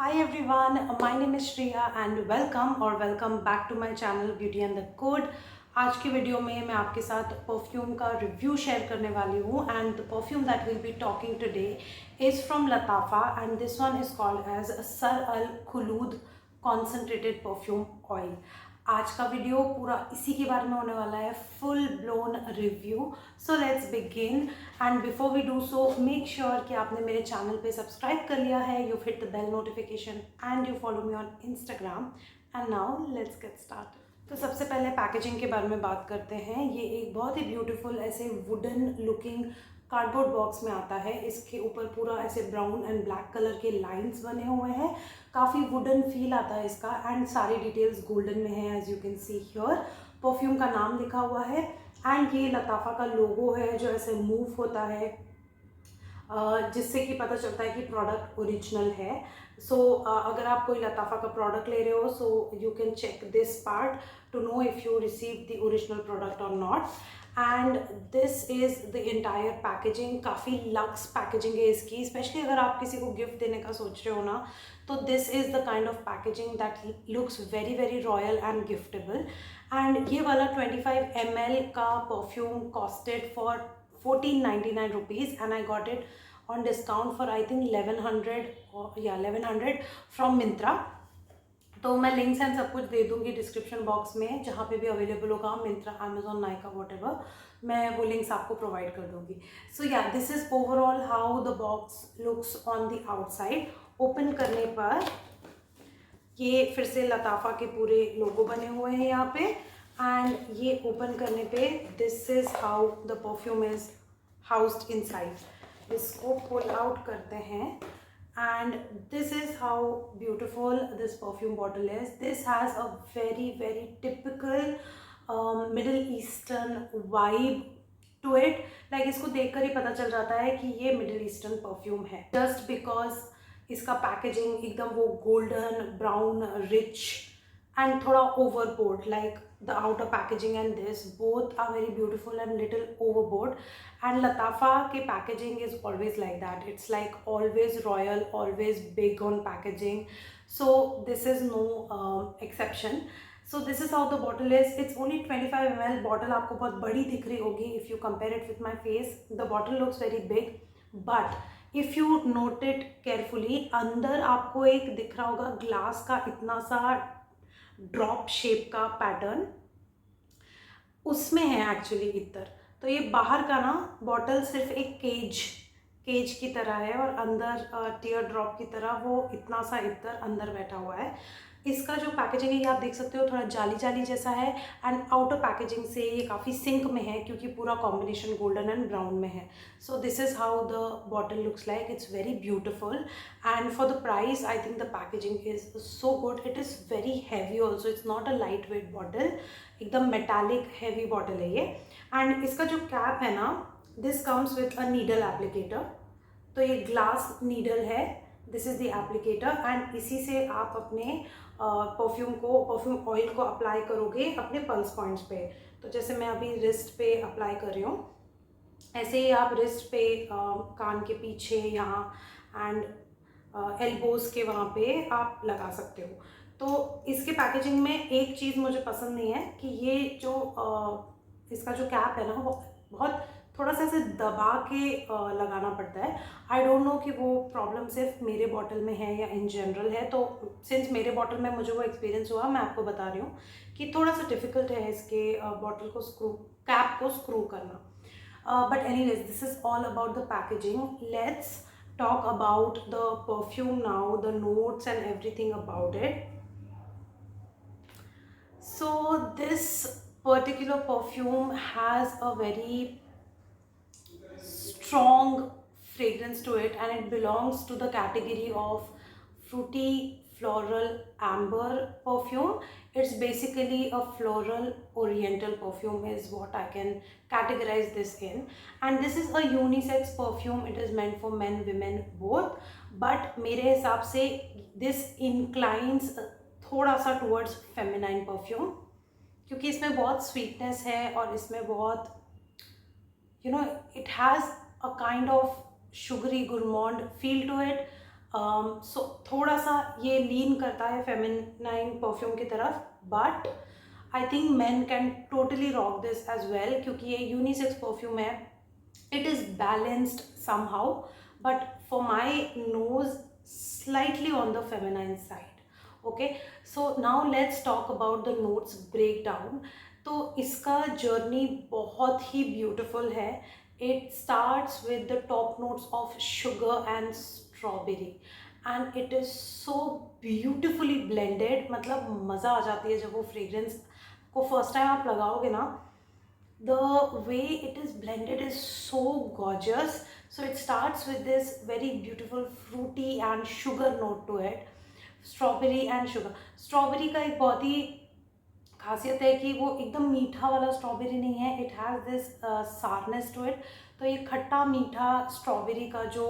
Hi everyone, my name is Shreya and welcome back to my channel Beauty and the Code। आज की video में मैं आपके साथ परफ्यूम का रिव्यू शेयर करने वाली हूँ and the perfume that will be talking today is from Lattafa and this one is called Ej Sar Al Khulood concentrated perfume oil. आज का वीडियो पूरा इसी के बारे में होने वाला है, full blown review. So let's begin and before we do so make sure कि आपने मेरे चैनल पे सब्सक्राइब कर लिया है, you hit the bell notification and you follow me on Instagram. And now let's get start. तो सबसे पहले पैकेजिंग के बारे में बात करते हैं। ये एक बहुत ही ब्यूटीफुल ऐसे वुडन लुकिंग कार्डबोर्ड बॉक्स में आता है। इसके ऊपर पूरा ऐसे ब्राउन एंड ब्लैक कलर के लाइंस बने हुए हैं, काफ़ी वुडन फील आता है इसका एंड सारी डिटेल्स गोल्डन में है as you can see here. Perfume का नाम लिखा हुआ है एंड ये लताफ़ा का लोगो है जो ऐसे मूव होता है जिससे कि पता चलता है कि प्रोडक्ट ओरिजिनल है। सो अगर आप कोई लताफ़ा का प्रोडक्ट ले रहे हो so you can check this part to know if you receive the original product और not. And this is the entire packaging. काफ़ी लक्स पैकेजिंग है इसकी, स्पेशली अगर आप किसी को गिफ्ट देने का सोच रहे हो ना, तो this is the kind of packaging that looks very very royal and giftable. And ये वाला 25 ml का perfume costed for 1499 rupees and I got it on discount for I think 1100 or yeah 1100 from Myntra। तो मैं links and सब कुछ दे दूंगी description box में, जहाँ पे भी अवेलेबल होगा, मिंत्रा, अमेजोन, नाइका, वॉटेवर, मैं वो लिंक्स आपको प्रोवाइड कर दूंगी। सो या this is overall how the box looks on the outside. Open करने पर ये फिर से लताफ़ा के पूरे लोगो बने हुए हैं यहाँ पे एंड ये ओपन करने पे this is how the perfume is housed inside. इसको पुल आउट करते हैं and this is how beautiful this perfume bottle is। This has a very very typical Middle Eastern vibe to it। like इसको देखकर ही पता चल जाता है कि ये Middle Eastern perfume है, just because इसका पैकेजिंग एकदम वो गोल्डन ब्राउन रिच एंड थोड़ा overboard, like the outer packaging and this both are very beautiful and little overboard। and Latafa ke packaging is always like that, it's like always royal, always big on packaging, so this is no exception। so this is how the bottle is। it's only 25 ml bottle, आपको बहुत बड़ी दिख रही होगी if you compare it with my face। the bottle looks very big but if you note it carefully, अंदर आपको एक दिख रहा होगा ग्लास का इतना सा ड्रॉप शेप का पैटर्न, उसमें है एक्चुअली इत्र। तो ये बाहर का ना बॉटल सिर्फ एक केज की तरह है और अंदर टीयर ड्रॉप की तरह वो इतना सा इत्र अंदर बैठा हुआ है। इसका जो पैकेजिंग है ये आप देख सकते हो, थोड़ा जाली जाली जैसा है एंड आउटर पैकेजिंग से ये काफ़ी सिंक में है क्योंकि पूरा कॉम्बिनेशन गोल्डन एंड ब्राउन में है। So this is how the bottle looks like, it's very beautiful and for the price I think the packaging is so good. It is very heavy also, it's not a light weight bottle, एकदम metallic heavy bottle है ये। And इसका जो cap है ना, this comes with a needle applicator. तो ये glass needle है, this is the applicator and इसी से आप अपने परफ्यूम ऑयल को अप्लाई करोगे अपने पल्स पॉइंट्स पे। तो जैसे मैं अभी रिस्ट पे अप्लाई कर रही हूँ, ऐसे ही आप रिस्ट पे, कान के पीछे यहाँ एंड एल्बोज के वहाँ पे आप लगा सकते हो। तो इसके पैकेजिंग में एक चीज़ मुझे पसंद नहीं है कि ये जो इसका जो कैप है ना वो बहुत थोड़ा सा ऐसे दबा के लगाना पड़ता है। आई डोंट नो कि वो प्रॉब्लम सिर्फ मेरे बॉटल में है या इन जनरल है। तो सिंस मेरे बॉटल में मुझे वो एक्सपीरियंस हुआ, मैं आपको बता रही हूँ कि थोड़ा सा डिफ़िकल्ट है इसके बॉटल को कैप को स्क्रू करना। But anyways this is all about the packaging. Let's talk about the perfume now, the notes and everything about it। so this particular perfume has a very strong fragrance to it and it belongs to the category of fruity floral amber perfume। it's basically a floral oriental perfume is what I can categorize this in, and this is a unisex perfume, it is meant for men women both, but मेरे हिसाब से this inclines थोड़ा सा towards feminine perfume क्योंकि इसमें बहुत sweetness है और इसमें बहुत it has a kind of sugary gourmand feel to it। सो थोड़ा सा ये लीन करता है फेमिनाइन परफ्यूम की तरफ, but I think man can totally rock this as well, क्योंकि ये यूनिसेक्स परफ्यूम है. It is balanced somehow, but for my nose slightly on the feminine side. Okay, so now let's talk about the notes breakdown. तो इसका journey बहुत ही beautiful है. It starts with the top notes of sugar and strawberry, and it is so beautifully blended. मतलब मज़ा आ जाती है जब वो फ्रेग्रेंस को फर्स्ट टाइम आप लगाओगे ना. The way it is blended is so gorgeous. So it starts with this very beautiful fruity and sugar note to it. Strawberry and sugar. Strawberry का एक बहुत ही खासियत है कि वो एकदम मीठा वाला स्ट्रॉबेरी नहीं है. It has this sourness to it. तो ये खट्टा मीठा स्ट्रॉबेरी का जो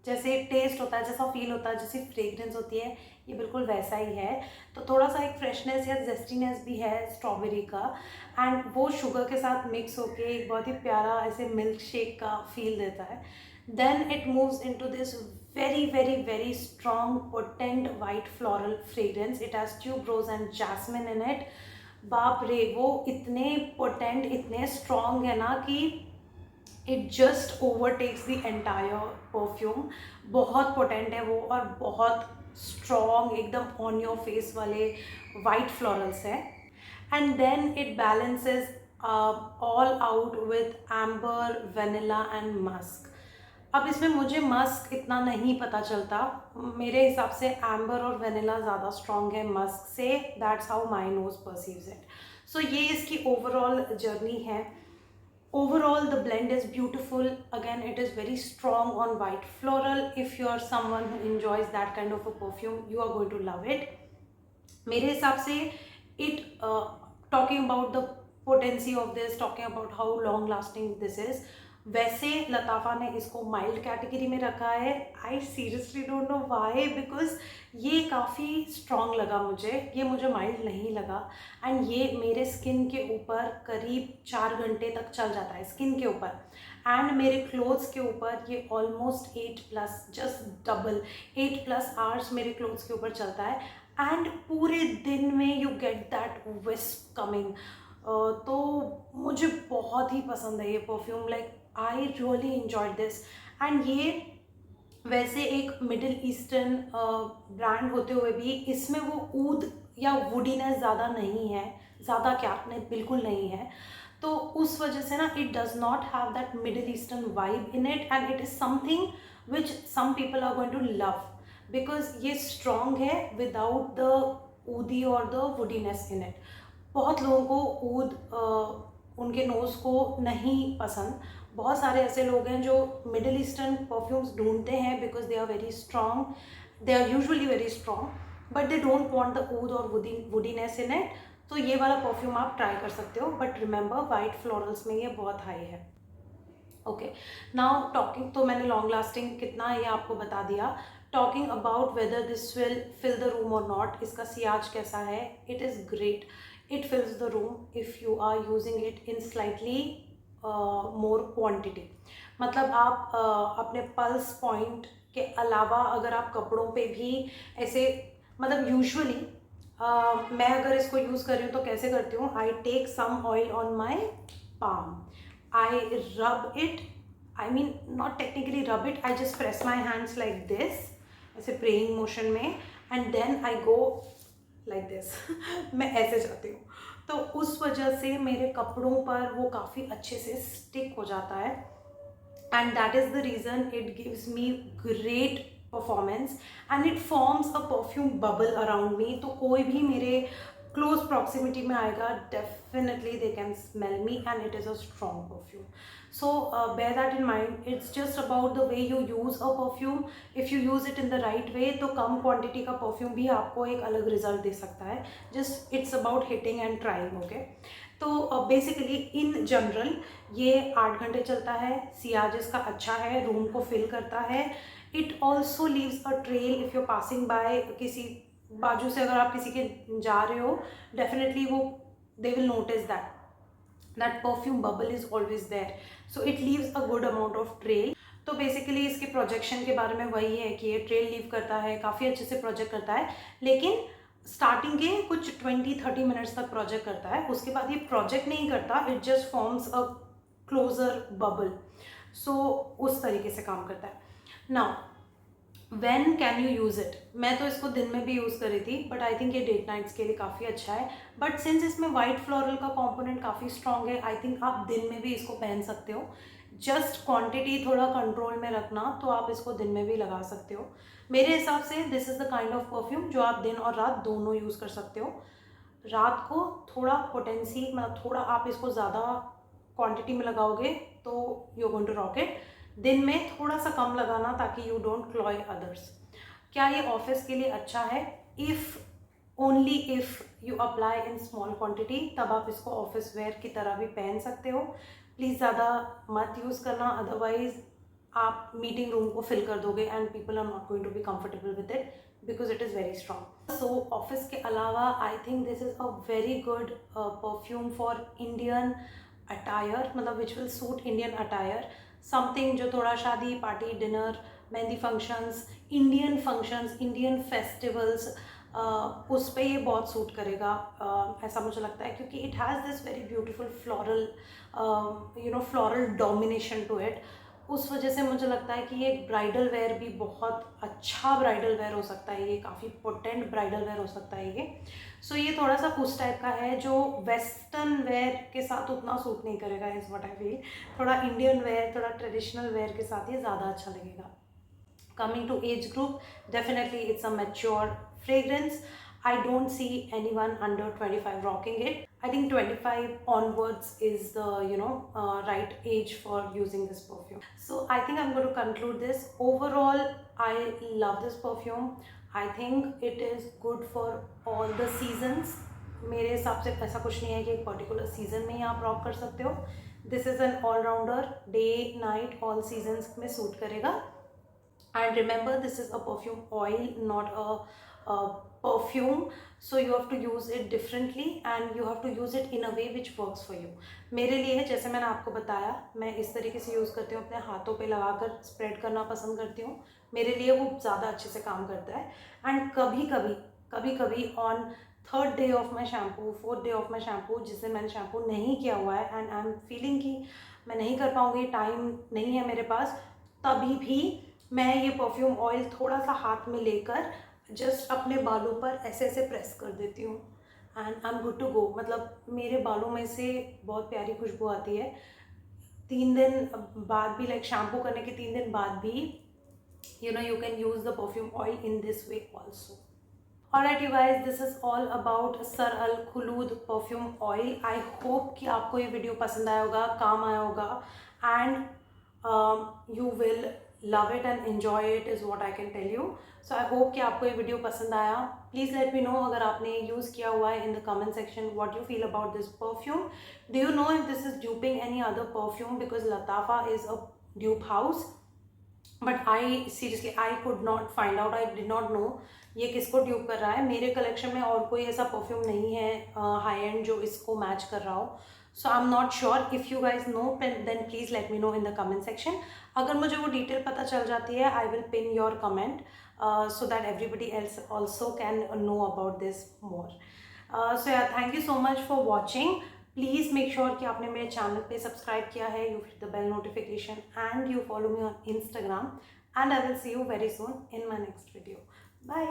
जैसे टेस्ट होता है, जैसा फील होता है, जैसी फ्रेग्रेंस होती है, ये बिल्कुल वैसा ही है. तो थोड़ा सा एक फ्रेशनेस या जेस्टीनेस भी है स्ट्रॉबेरी का, एंड वो शुगर के साथ मिक्स होके एक बहुत ही प्यारा ऐसे मिल्क शेक का फील देता है. Then it moves into this very very very strong potent white floral fragrance. It has tuberose and jasmine in it. बाप रे, वो इतने पोटेंट, इतने स्ट्रॉन्ग है ना कि it just overtakes the entire perfume. बहुत पोटेंट है वो, और बहुत स्ट्रॉन्ग, एकदम ऑन योर फेस वाले वाइट फ्लोरल्स है. And then it balances all out with amber, vanilla and musk. अब इसमें मुझे मस्क इतना नहीं पता चलता. मेरे हिसाब से एम्बर और वेनिला ज़्यादा स्ट्रॉन्ग है मस्क से. That's how my nose perceives it. So ये इसकी ओवरऑल जर्नी है. Overall, the blend is beautiful. Again, it is very strong on white floral. If you are someone who enjoys that kind of a perfume, you are going to love it. मेरे हिसाब से it talking about the potency of this, talking about how long lasting this is, वैसे लताफ़ा ने इसको mild category में रखा है. I seriously don't know why, because ये काफ़ी स्ट्रॉन्ग लगा मुझे. ये मुझे माइल्ड नहीं लगा. एंड ये मेरे स्किन के ऊपर करीब 4 घंटे तक चल जाता है, स्किन के ऊपर. एंड मेरे क्लोथ्स के ऊपर ये ऑलमोस्ट 8+, जस्ट डबल 8+ आवर्स मेरे क्लोथ्स के ऊपर चलता है. एंड पूरे दिन में you get that wisp coming. तो मुझे बहुत ही पसंद है ये perfume. Like I really enjoyed this. And ये वैसे एक मिडिल ईस्टर्न ब्रांड होते हुए भी इसमें वो ऊद या वुडीनेस ज़्यादा नहीं है. ज़्यादा क्या, नहीं, बिल्कुल नहीं है. तो उस वजह से ना it does not have that middle eastern vibe in it, and it is something which some people are going to love, because ये स्ट्रॉन्ग है विदाउट द ऊदी और द वुडीनेस इन इट. बहुत लोगों को ऊद उनके नोज़ को नहीं पसंद. बहुत सारे ऐसे लोग हैं जो मिडिल ईस्टर्न परफ्यूम्स ढूंढते हैं because they are very strong, they are usually very strong, but they don't want the oud और वुडीनेस इन इट. तो ये वाला परफ्यूम आप ट्राई कर सकते हो, बट रिमेंबर वाइट फ्लोरल्स में ये बहुत हाई है. ओके, नाउ टॉकिंग, तो मैंने लॉन्ग लास्टिंग कितना है ये आपको बता दिया. Talking about whether this will fill the room और नॉट, इसका सियाज कैसा है. It is great. It fills the room if you are using it in slightly more quantity. मतलब आप अपने पल्स पॉइंट के अलावा अगर आप कपड़ों पे भी ऐसे, मतलब यूजुअली मैं अगर इसको यूज़ कर रही हूँ तो कैसे करती हूँ. I take some oil on my palm, I rub it, I mean not technically rub it, I just press my hands like this, ऐसे प्रेइंग मोशन में, and then I go like this. मैं ऐसे जाती हूँ. तो उस वजह से मेरे कपड़ों पर वो काफ़ी अच्छे से स्टिक हो जाता है, and that is the reason it gives me great performance, and it forms a perfume bubble around me. तो कोई भी मेरे क्लोज प्रॉक्सिमिटी में आएगा, definitely they can smell me, and it is a strong perfume. So bear that in mind. It's just about the way you use a perfume. If you use it in the right way, तो कम quantity का perfume भी आपको एक अलग result दे सकता है. Just it's about hitting and trying. Okay, तो बेसिकली इन जनरल ये 8 घंटे चलता है. सियाज इसका अच्छा है, रूम को फिल करता है. It also leaves a trail if you passing by. किसी बाजू से अगर आप किसी के जा रहे हो, डेफिनेटली वो they will notice that perfume bubble is always there, so it leaves a good amount of trail. तो बेसिकली इसके प्रोजेक्शन के बारे में वही है कि ये ट्रेल लीव करता है, काफ़ी अच्छे से प्रोजेक्ट करता है, लेकिन स्टार्टिंग के कुछ 20-30 मिनट्स तक प्रोजेक्ट करता है, उसके बाद ये प्रोजेक्ट नहीं करता, it just forms a closer bubble. So उस तरीके से काम करता है। Now when can you use it? मैं तो इसको दिन में भी यूज़ करी थी, बट आई थिंक ये डेट नाइट्स के लिए काफ़ी अच्छा है। बट सिंस इसमें वाइट फ्लोरल का कंपोनेंट काफ़ी स्ट्रॉन्ग है, आई थिंक आप दिन में भी इसको पहन सकते हो। जस्ट क्वांटिटी थोड़ा कंट्रोल में रखना, तो आप इसको दिन में भी लगा सकते हो। मेरे हिसाब से this is the kind of perfume जो आप दिन और रात दोनों यूज़ कर सकते हो। रात को थोड़ा पोटेंसी, मतलब थोड़ा आप इसको ज़्यादा क्वांटिटी में लगाओगे तो you going to rock it. दिन में थोड़ा सा कम लगाना ताकि यू डोंट क्लॉय अदर्स। क्या ये ऑफिस के लिए अच्छा है? If only if you apply in small quantity, तब आप इसको ऑफिस वेयर की तरह भी पहन सकते हो। प्लीज़ ज़्यादा मत यूज़ करना, अदरवाइज आप मीटिंग रूम को फिल कर दोगे and people are not going to be comfortable with it because it is very strong. So office के अलावा I think this is a very good perfume for Indian attire, मतलब which will suit Indian attire. Something जो थोड़ा शादी party, dinner, mehndi functions, Indian festivals, उस पर ये बहुत सूट करेगा, ऐसा मुझे लगता है, क्योंकि it has this very beautiful floral floral domination to it. उस वजह से मुझे लगता है कि ये ब्राइडल वेयर भी बहुत अच्छा ब्राइडल वेयर हो सकता है, ये काफ़ी पोटेंट ब्राइडल वेयर हो सकता है ये। सो ये थोड़ा सा उस टाइप का है जो वेस्टर्न वेयर के साथ उतना सूट नहीं करेगा, इज़ व्हाट आई फील। थोड़ा इंडियन वेयर, थोड़ा ट्रेडिशनल वेयर के साथ ये ज़्यादा अच्छा लगेगा। Coming to age group, definitely it's a mature fragrance. I don't see anyone under 25 rocking it. I think 25 onwards is the right age for using this perfume. So I think I'm going to conclude this. Overall, I love this perfume. I think it is good for all the seasons. मेरे हिसाब से ऐसा कुछ नहीं है कि एक particular season में ही आप रॉक कर सकते हो। This is an allrounder, day night all seasons में सूट करेगा। And remember, this is a perfume oil, not a perfume, so you have to use it differently and you have to use it in a way which works for you. मेरे लिए, जैसे मैंने आपको बताया, मैं इस तरीके से यूज़ करती हूँ, अपने हाथों पे लगाकर स्प्रेड करना पसंद करती हूँ। मेरे लिए वो ज़्यादा अच्छे से काम करता है। एंड कभी कभी on third day of my shampoo, fourth day of my shampoo, जिस दिन मैंने शैम्पू नहीं किया हुआ है एंड आई एम फीलिंग कि मैं नहीं कर पाऊँगी, टाइम नहीं है मेरे पास, तभी भी मैं ये परफ्यूम ऑयल थोड़ा सा हाथ में लेकर जस्ट अपने बालों पर ऐसे ऐसे प्रेस कर देती हूँ and I am good to go. मतलब मेरे बालों में से बहुत प्यारी खुशबू आती है। 3 दिन बाद भी, लाइक शैम्पू करने के 3 दिन बाद भी, you can use the perfume oil in this way also. Alright you guys, this is all about Sir Al Khulud perfume oil. I hope कि आपको ये वीडियो पसंद आया होगा, काम आया होगा, and you will love it and enjoy it is what I can tell you. So I hope कि आपको ये वीडियो पसंद आया. Please let me know अगर आपने यूज़ किया हुआ है in the comment section what you feel about this perfume. Do you know if this is duping any other perfume, because Latafa is a dupe house. But I could not find out, I did not know ये किसको dupe कर रहा है। मेरे collection में और कोई ऐसा परफ्यूम नहीं है हाई एंड जो इसको मैच कर रहा हो। So I am not sure. If you guys know then please let me know in the comment section. अगर मुझे वो डिटेल पता चल जाती है, I will pin your comment so that everybody else also can know about this more. So यार, thank you so much for watching. Please make sure कि आपने मेरे चैनल पे सब्सक्राइब किया है, you hit the bell notification and you follow me on Instagram, and I will see you very soon in my next video. Bye.